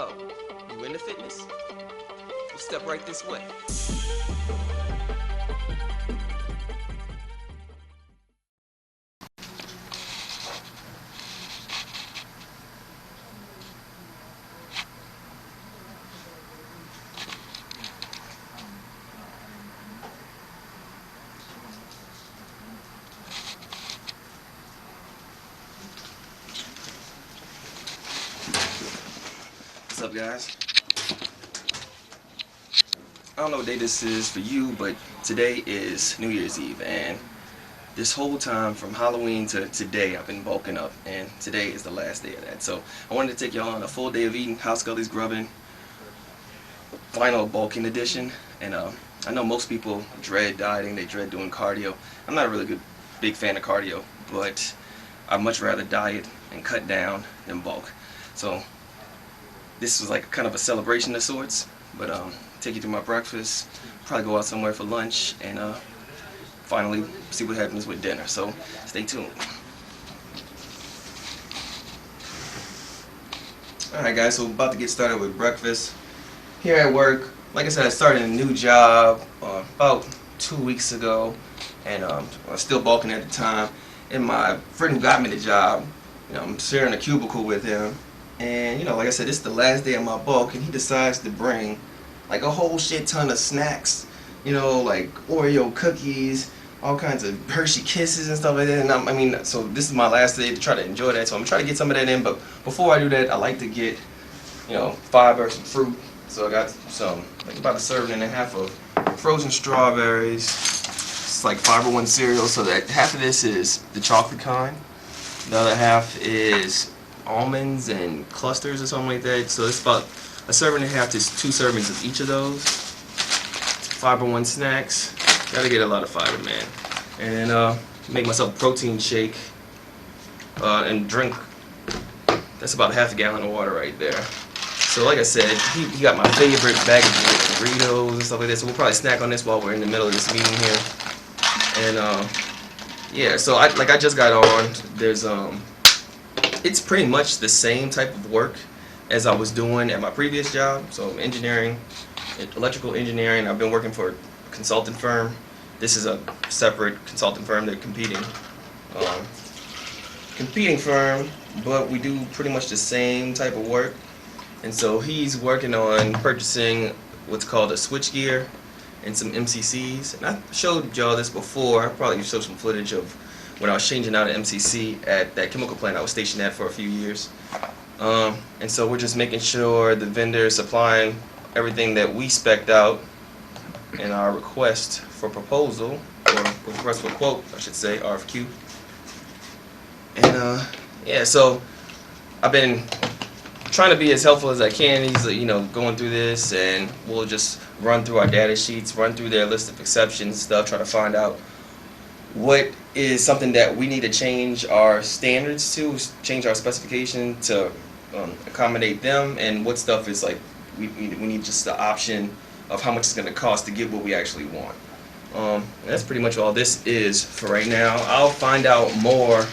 Oh, you into fitness? Well, step right this way. What's up, guys? I don't know what day this is for you, but today is New Year's Eve, and this whole time from Halloween to today I've been bulking up, and today is the last day of that. So I wanted to take y'all on a full day of eating Skullay's Grubbin final bulking edition. And I know most people dread dieting, they dread doing cardio. I'm not a really big fan of cardio, but I'd much rather diet and cut down than bulk. So this was like kind of a celebration of sorts, but take you through my breakfast, probably go out somewhere for lunch, and finally see what happens with dinner. So stay tuned. Alright guys, so we're about to get started with breakfast. Here at work, like I said, I started a new job about 2 weeks ago, and I was still bulking at the time. And my friend who got me the job, I'm sharing a cubicle with him. And like I said, this is the last day of my bulk, and he decides to bring like a whole shit ton of snacks, like Oreo cookies, all kinds of Hershey Kisses and stuff like that. And so this is my last day to try to enjoy that. So I'm trying to get some of that in, but before I do that, I like to get, fiber, some fruit. So I got some, like about 1.5 servings of frozen strawberries. It's like Fiber One cereal. So that half of this is the chocolate kind. The other half is almonds and clusters or something like that. So it's about 1.5 servings to 2 servings of each of those. Fiber One snacks. Gotta get a lot of fiber, man. And then make myself a protein shake and drink. That's about 1/2 gallon of water right there. So like I said, he got my favorite bag of Doritos and stuff like that. So we'll probably snack on this while we're in the middle of this meeting here. And yeah, so I just got on. There's it's pretty much the same type of work as I was doing at my previous job. So engineering, electrical engineering. I've been working for a consulting firm. This is a separate consulting firm. They're competing firm, but we do pretty much the same type of work. And so he's working on purchasing what's called a switchgear and some MCCs. And I showed y'all this before. I probably showed some footage of when I was changing out an MCC at that chemical plant I was stationed at for a few years. And so we're just making sure the vendor is supplying everything that we spec'd out in our request for proposal, or request for quote, I should say, RFQ. And yeah, so I've been trying to be as helpful as I can. He's going through this, and we'll just run through our data sheets, run through their list of exceptions stuff, try to find out what is something that we need to change our standards to, change our specification to accommodate them, and what stuff is like we need just the option of how much it's going to cost to get what we actually want. That's pretty much all this is for right now. I'll find out more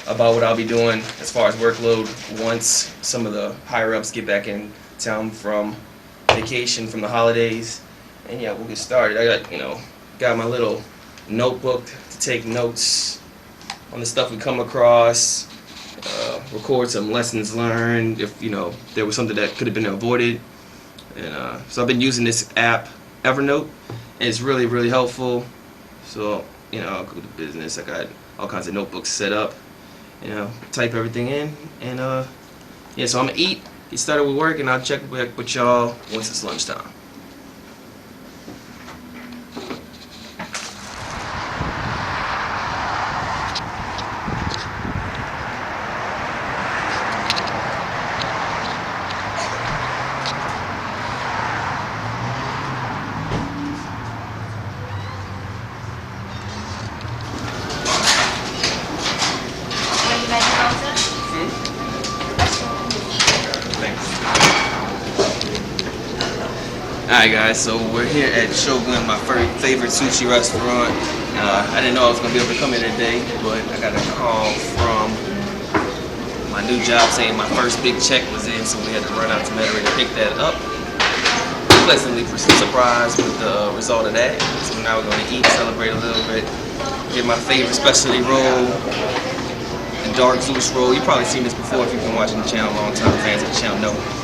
about what I'll be doing as far as workload once some of the higher ups get back in town from vacation from the holidays. And yeah, we'll get started. I got my little notebook to take notes on the stuff we come across, record some lessons learned if there was something that could have been avoided. And so I've been using this app, Evernote, and it's really, really helpful. So I'll go to business. I got all kinds of notebooks set up. Type everything in, and yeah, so I'm gonna eat, get started with work, and I'll check back with y'all once it's lunchtime. Alright guys, so we're here at Shogun, my favorite sushi restaurant. I didn't know I was going to be able to come in today, but I got a call from my new job saying my first big check was in, so we had to run out to Metairie to pick that up. Pleasantly surprised with the result of that. So now we're going to eat, celebrate a little bit, get my favorite specialty roll, the dark Zeus roll. You've probably seen this before if you've been watching the channel a long time. Fans of the channel know.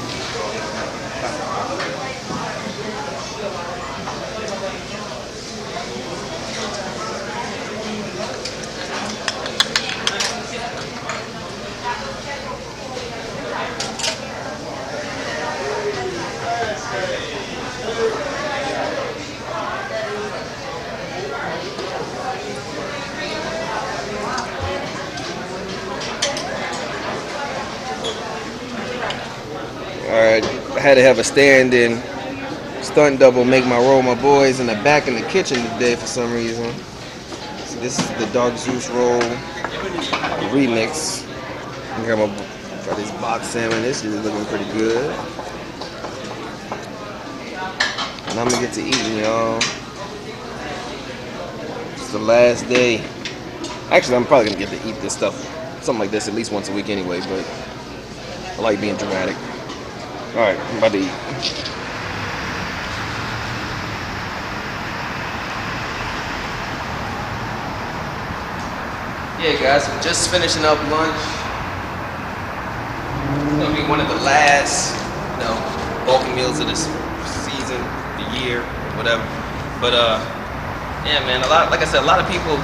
Alright, I had to have a stand-in stunt double make my roll. My boys in the back in the kitchen today for some reason. So this is the dark Zeus roll remix. I got this box salmon. This is looking pretty good. And I'm gonna get to eating, y'all. It's the last day. Actually, I'm probably gonna get to eat this stuff, something like this, at least once a week anyway. But I like being dramatic. Alright, I'm about to eat. Yeah, guys, we're just finishing up lunch. It's gonna be one of the last, bulking meals of this season, the year, whatever. But yeah, man, like I said, a lot of people,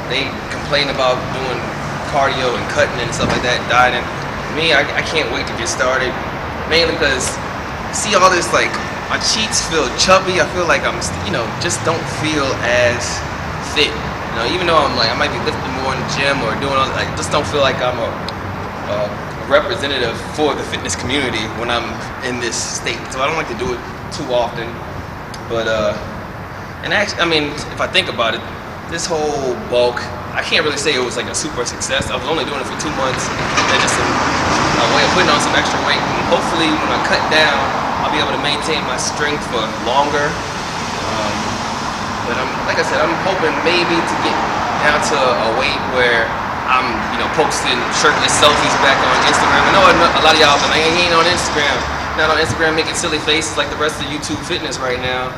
they complain about doing cardio and cutting and stuff like that, dieting. Me, I can't wait to get started. Mainly because see all this, like, my cheeks feel chubby. I feel like I'm, just don't feel as fit. Even though I might be lifting more in the gym or doing all, I just don't feel like I'm a representative for the fitness community when I'm in this state. So I don't like to do it too often. But and actually, if I think about it, this whole bulk, I can't really say it was like a super success. I was only doing it for 2 months, and just a way of putting on some extra weight. And hopefully, when I cut down, I'll be able to maintain my strength for longer. But like I said, I'm hoping maybe to get down to a weight where I'm, posting shirtless selfies back on Instagram. I know a lot of y'all are like, I ain't on Instagram. Not on Instagram making silly faces like the rest of YouTube fitness right now.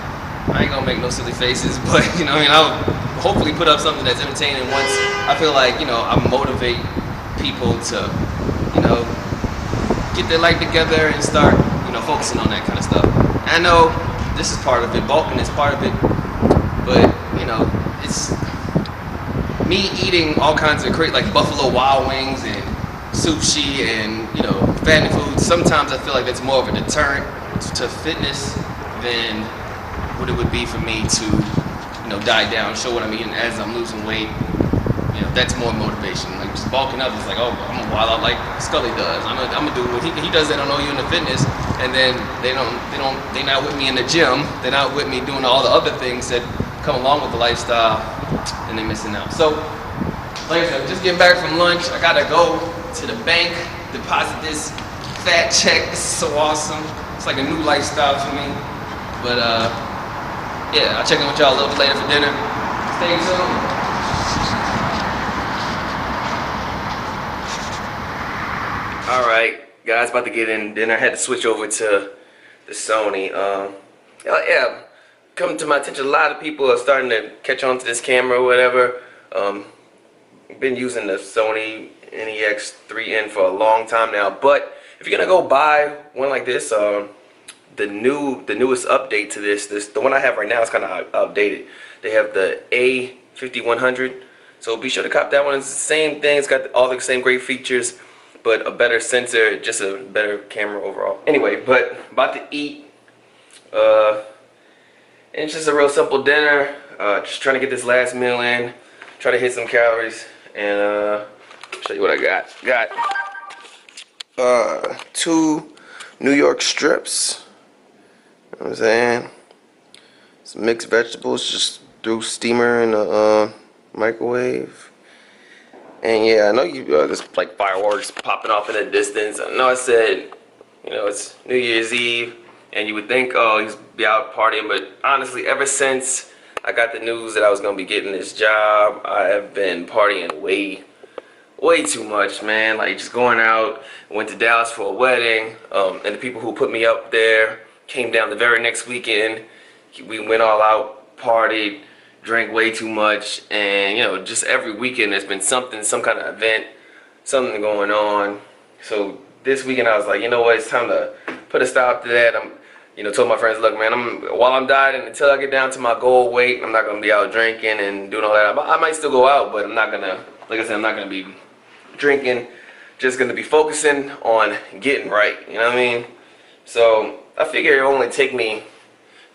I ain't gonna make no silly faces, but I'll hopefully put up something that's entertaining once I feel like, I motivate people to, get their life together and start, focusing on that kind of stuff. And I know this is part of it, bulking is part of it, but, it's me eating all kinds of great, like Buffalo Wild Wings and sushi and, fattening foods. Sometimes I feel like that's more of a deterrent to fitness than what it would be for me to, diet down, show what I'm eating as I'm losing weight. That's more motivation. Like just bulking up is like, oh, I'm gonna wild out like Skullay does. I'm gonna do what he does. That don't know you in the fitness, and then they're not with me in the gym. They're not with me doing all the other things that come along with the lifestyle, and they're missing out. So, like I said, just getting back from lunch. I gotta go to the bank, deposit this fat check. This is so awesome. It's like a new lifestyle for me. But yeah, I'll check in with y'all a little bit later for dinner. Stay tuned. Alright, guys, about to get in dinner. I had to switch over to the Sony. Yeah, come to my attention, a lot of people are starting to catch on to this camera or whatever. I've been using the Sony NEX3N for a long time now, but if you're gonna go buy one like this, the newest update to this, the one I have right now is kind of outdated. They have the A5100, so be sure to cop that one. It's the same thing. It's got all the same great features, but a better sensor, just a better camera overall. Anyway, but about to eat. And it's just a real simple dinner. Just trying to get this last meal in. Try to hit some calories, and show you what I got. Got 2 New York strips. You know what I'm saying? Some mixed vegetables, just through steamer in the microwave. And yeah, I know you there's like fireworks popping off in the distance. I know I said, it's New Year's Eve, and you would think, oh, he's be out partying, but honestly, ever since I got the news that I was gonna be getting this job, I have been partying way way too much, man. Like just going out, went to Dallas for a wedding, and the people who put me up there came down the very next weekend. We went all out, partied, drank way too much, and you know, just every weekend there's been something, some kind of event, something going on. So this weekend I was like, you know what, it's time to put a stop to that. Told my friends, look, man, while I'm dieting, until I get down to my goal weight, I'm not gonna be out drinking and doing all that. I might still go out, but I'm not gonna, like I said, I'm not gonna be drinking. Just gonna be focusing on getting right. You know what I mean? So I figure it'll only take me,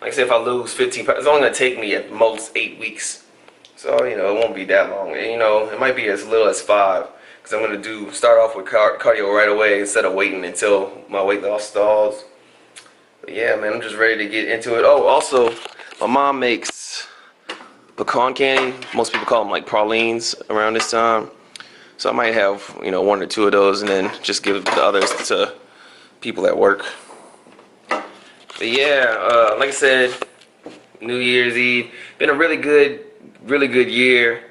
like I said, if I lose 15 pounds, it's only gonna take me at most 8 weeks. So it won't be that long. It might be as little as 5, because I'm gonna start off with cardio right away instead of waiting until my weight loss stalls. But yeah, man, I'm just ready to get into it. Oh, also, my mom makes pecan candy. Most people call them like pralines around this time. So I might have, 1 or 2 of those, and then just give the others to people at work. But yeah, like I said, New Year's Eve, been a really good year.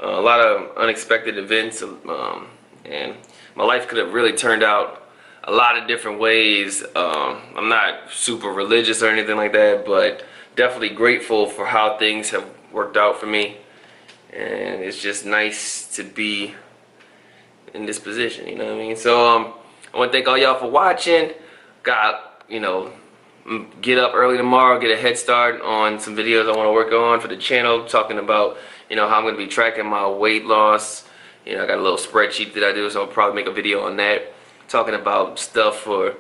A lot of unexpected events, and my life could have really turned out a lot of different ways. I'm not super religious or anything like that, but definitely grateful for how things have worked out for me. And it's just nice to be in this position, you know what I mean? So I want to thank all y'all for watching. Got, get up early tomorrow, get a head start on some videos I want to work on for the channel, talking about, how I'm going to be tracking my weight loss. I got a little spreadsheet that I do, so I'll probably make a video on that, talking about stuff for,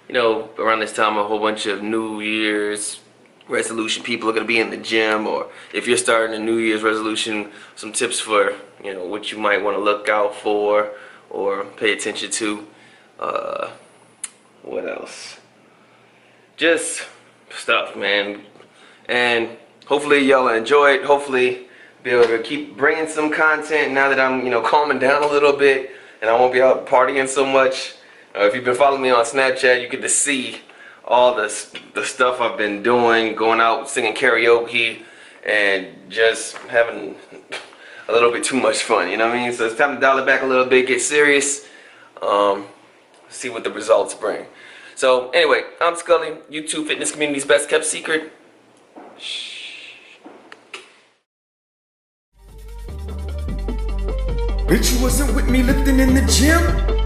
around this time, a whole bunch of New Year's resolution people are going to be in the gym, or if you're starting a New Year's resolution, some tips for, what you might want to look out for or pay attention to. What else? Just stuff, man. And hopefully y'all enjoy it. Hopefully be able to keep bringing some content now that I'm, calming down a little bit and I won't be out partying so much. If you've been following me on Snapchat, you get to see all the stuff I've been doing, going out singing karaoke and just having a little bit too much fun, you know what I mean? So it's time to dial it back a little bit, get serious, see what the results bring. So anyway, I'm Skullay, YouTube fitness community's best kept secret. Shh. Bitch, you wasn't with me lifting in the gym.